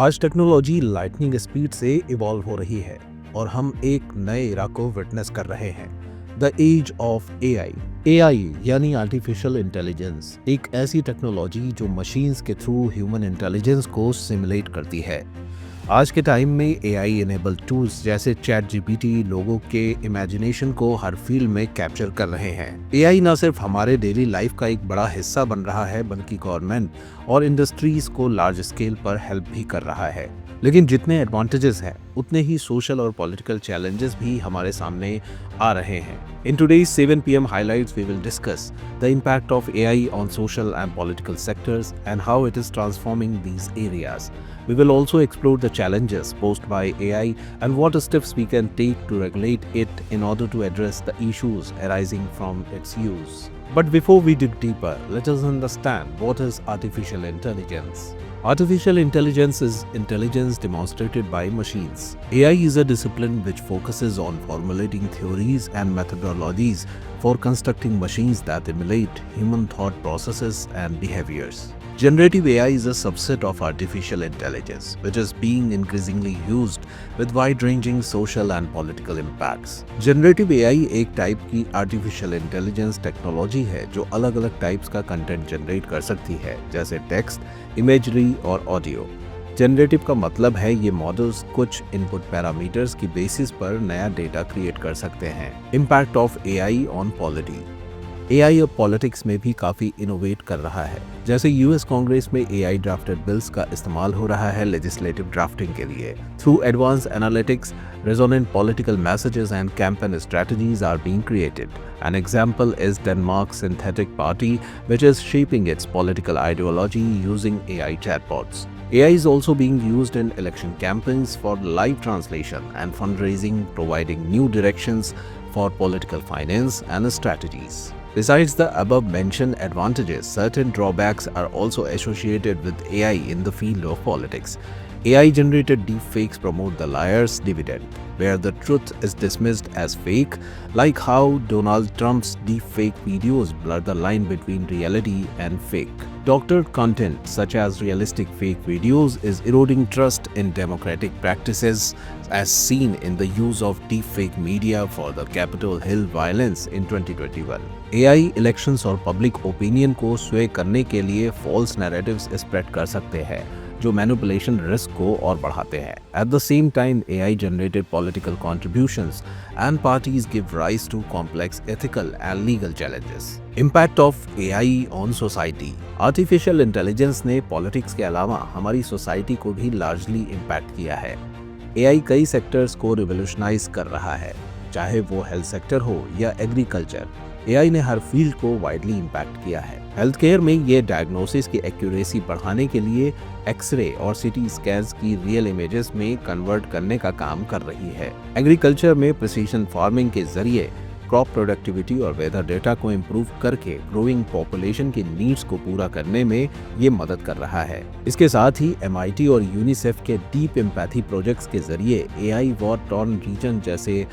आज technology lightning speed से evolve हो रही है और हम एक नए इरा को विटनेस कर रहे हैं, the age of AI. AI यानी आर्टिफिशियल इंटेलिजेंस एक ऐसी टेक्नोलॉजी जो मशीन्स के थ्रू ह्यूमन इंटेलिजेंस को सिमुलेट करती है। आज के टाइम में एआई इनेबल टूल्स जैसे चैट जीपीटी लोगों के इमेजिनेशन को हर फील्ड में कैप्चर कर रहे हैं। एआई न सिर्फ हमारे डेली लाइफ का एक बड़ा हिस्सा बन रहा है, बल्कि गवर्नमेंट और इंडस्ट्रीज को लार्ज स्केल पर हेल्प भी कर रहा है। लेकिन जितने एडवांटेजेस हैं उतने ही सोशल और पॉलिटिकल चैलेंजेस भी हमारे सामने आ रहे हैं। In today's 7 p.m. highlights, we will discuss the impact of AI on social and political sectors and how it is transforming these areas. We will also explore the challenges posed by AI and what steps we can take to regulate it in order to address the issues arising from its use. But before we dig deeper, let us understand what is artificial intelligence. Artificial intelligence is intelligence demonstrated by machines. AI is a discipline which focuses on formulating theories and methodologies for constructing machines that emulate human thought processes and behaviors. Generative AI is a subset of artificial intelligence, which is being increasingly used with wide-ranging social and political impacts. Generative AI एक type की artificial intelligence technology है जो अलग-अलग types का content generate कर सकती है, जैसे टेक्स्ट, इमेजरी और ऑडियो। जनरेटिव का मतलब है ये मॉडल्स कुछ इनपुट पैरामीटर्स की बेसिस पर नया डेटा क्रिएट कर सकते हैं। Impact of AI on polity. AI अब पॉलिटिक्स में भी काफी इनोवेट कर रहा है। जैसे यूएस कांग्रेस में एआई ड्राफ्टेड बिल्स का इस्तेमाल हो रहा है लेजिस्लेटिव ड्राफ्टिंग के लिए। Through advance analytics, resonant political messages and campaign strategies are being created. An example is Denmark's Synthetic Party, which is shaping its political ideology using AI chatbots. AI is also being used in election campaigns for live translation and fundraising, providing new directions for political finance and strategies. Besides the above-mentioned advantages, certain drawbacks are also associated with AI in the field of politics. AI-generated deepfakes promote the liar's dividend, where the truth is dismissed as fake, like how Donald Trump's deepfake videos blur the line between reality and fake. Doctored content, such as realistic fake videos, is eroding trust in democratic practices, as seen in the use of deepfake media for the Capitol Hill violence in 2021. AI elections और public opinion को sway करने के लिए false narratives spread कर सकते हैं, जो manipulation risk को और बढ़ाते हैं। At the same time, AI-generated political contributions and parties give rise to complex ethical and legal challenges. Impact of AI on society. Artificial intelligence ने पॉलिटिक्स के अलावा हमारी सोसाइटी को भी लार्जली इम्पैक्ट किया है। AI कई सेक्टर्स को रिवोल्यूशनाइज कर रहा है, चाहे वो हेल्थ सेक्टर हो या एग्रीकल्चर। AI ने हर फील्ड को वाइडली इम्पैक्ट किया है। हेल्थ केयर में ये डायग्नोसिस की एक्यूरेसी बढ़ाने के लिए एक्सरे और सीटी स्कैन्स की रियल इमेजेस में कन्वर्ट करने का काम कर रही है। एग्रीकल्चर में प्रिसीजन फार्मिंग के जरिए क्रॉप प्रोडक्टिविटी और वेदर डेटा को इम्प्रूव करके ग्रोइंग पॉपुलेशन की नीड्स को पूरा करने में ये मदद कर रहा है। इसके साथ ही MIT और यूनिसेफ के डीप एम्पैथी प्रोजेक्ट्स के जरिए AI वॉर टॉर्न रीजन जैसे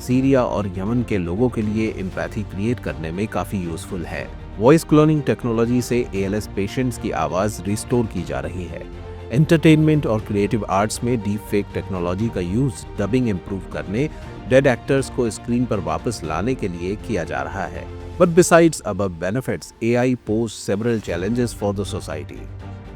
सीरिया और यमन के लोगों के लिए एम्पैथी क्रिएट करने में काफ़ी यूजफुल है। वॉइस क्लोनिंग टेक्नोलॉजी से ALS पेशेंट्स की आवाज़ रिस्टोर की जा रही है। एंटरटेनमेंट और क्रिएटिव आर्ट्स में डीप फेक टेक्नोलॉजी का यूज डबिंग इम्प्रूव करने, डेड एक्टर्स को स्क्रीन पर वापस लाने के लिए किया जा रहा है। But besides above benefits, AI pose several challenges for the society.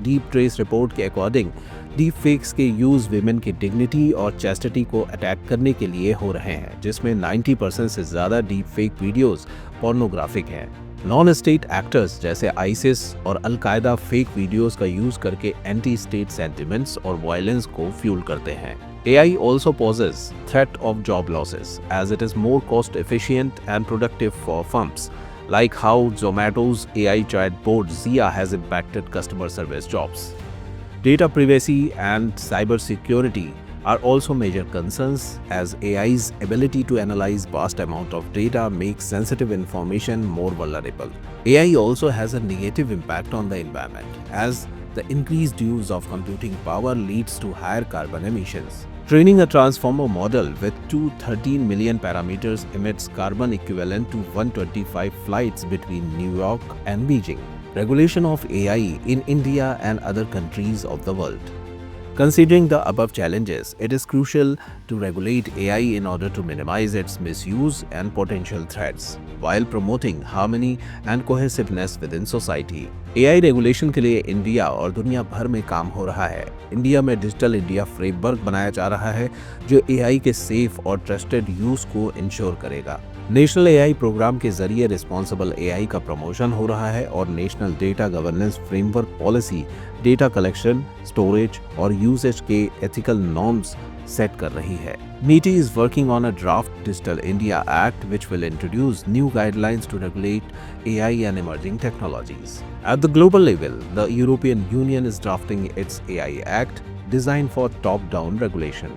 Deep trace report के अकॉर्डिंग डीप फेक्स के यूज विमेन की डिग्निटी और चैस्टिटी को अटैक करने के लिए हो रहे हैं, जिसमें 90% से ज़्यादा डीप फेक वीडियोज़ पोर्नोग्राफिक हैं। नॉन स्टेट एक्टर्स जैसे आइसिस और अलकायदा फेक वीडियोस का यूज करके एंटी स्टेट सेंटिमेंट्स और वायलेंस को फ्यूल करते हैं। AI also poses threat of job losses as it is more cost efficient and productive for firms, like how Zomato's AI chatbot Zia has impacted customer service jobs. Data privacy and cybersecurity are also major concerns as AI's ability to analyze vast amount of data makes sensitive information more vulnerable. AI also has a negative impact on the environment as the increased use of computing power leads to higher carbon emissions. Training a transformer model with 213 million parameters emits carbon equivalent to 125 flights between New York and Beijing. Regulation of AI in India and other countries of the world. Considering the above challenges, it is crucial to regulate AI in order to minimize its misuse and potential threats, while promoting harmony and cohesiveness within society. AI regulation के लिए India और दुनिया भर में काम हो रहा है। इंडिया में डिजिटल इंडिया फ्रेमवर्क बनाया जा रहा है जो AI के सेफ और ट्रस्टेड यूज को इंश्योर करेगा। नेशनल AI प्रोग्राम के जरिए रिस्पॉन्सिबल AI का प्रमोशन हो रहा है और national data governance framework policy data collection, storage और यूसेज के एथिकल नॉर्म्स सेट कर रही है। NITI is working on a draft Digital India Act which will introduce new guidelines to regulate AI and emerging technologies. At the global level, the European Union is drafting its AI Act designed for top-down regulation.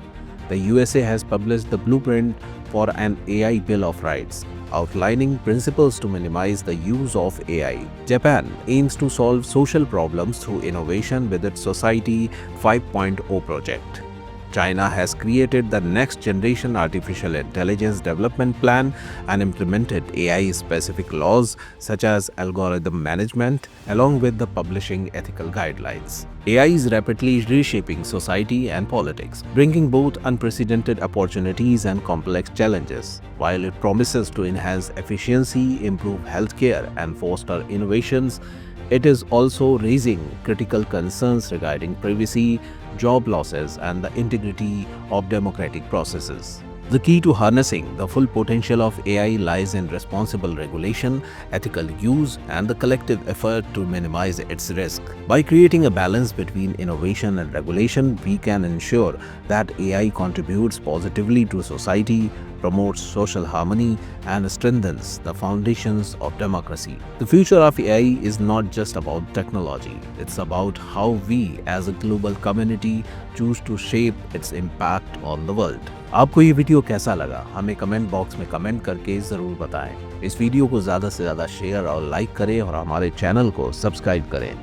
The USA has published the blueprint for an AI Bill of Rights, outlining principles to minimize the use of AI. Japan aims to solve social problems through innovation with its Society 5.0 project. China has created the next generation artificial intelligence development plan and implemented AI-specific laws such as algorithm management, along with the publishing ethical guidelines. AI is rapidly reshaping society and politics, bringing both unprecedented opportunities and complex challenges. While it promises to enhance efficiency, improve healthcare, and foster innovations, it is also raising critical concerns regarding privacy, job losses, and the integrity of democratic processes. The key to harnessing the full potential of AI lies in responsible regulation, ethical use, and the collective effort to minimize its risk. By creating a balance between innovation and regulation, we can ensure that AI contributes positively to society, promotes social harmony, and strengthens the foundations of democracy. The future of AI is not just about technology, it's about how we as a global community choose to shape its impact on the world. आपको ये video कैसा लगा हमें comment box में comment करके ज़रूर बताएं। इस वीडियो को ज़्यादा से ज़्यादा शेयर और लाइक करें और हमारे चैनल को सब्सक्राइब करें।